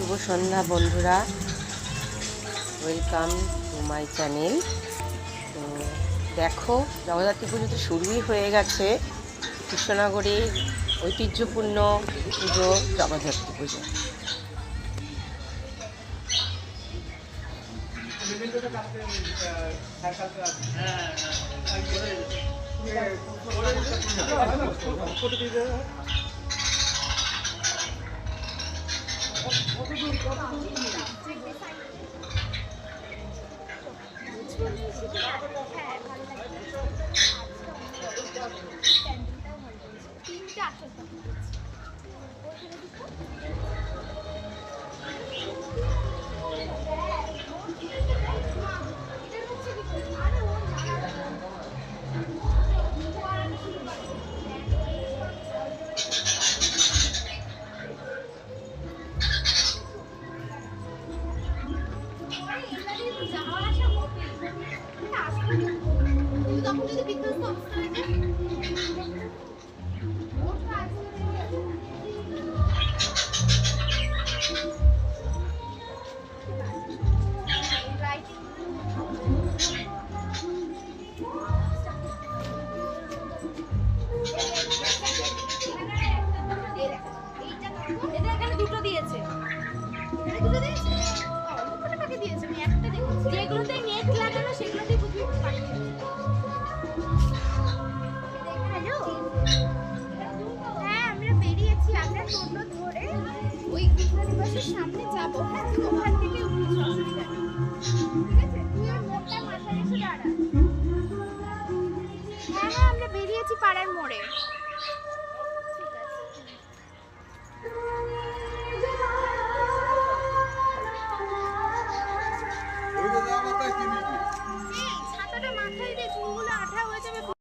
শুভ সন্ধ্যা বন্ধুরা, welcome to my channel. তো দেখো, জগদ্ধাত্রী পুজো তো শুরুই হয়ে গেছে। কৃষ্ণনগরের ঐতিহ্যপূর্ণ পুজো জগদ্ধাত্রী পুজো। দুটো দিয়েছে, দুটো দিয়েছে, অনেকগুলো পাখি দিয়েছে। আমি একটা দেখেছি, যেগুলোতে নেট লাগানো সেগুলোতেই বুঝি পাখি। হ্যালো, হ্যাঁ আমরা বেরিয়েছি, আমরা টোটো ধরে ওই দিবসের সামনে যাবো। হ্যাঁ, তুই ওখান থেকে উঠিস, অসুবিধা নেই, ঠিক আছে? তুই ওর মোড়টা মাথায় এসে দাঁড়া। হ্যাঁ হ্যাঁ, আমরা বেরিয়েছি পাড়ার মোড়ে।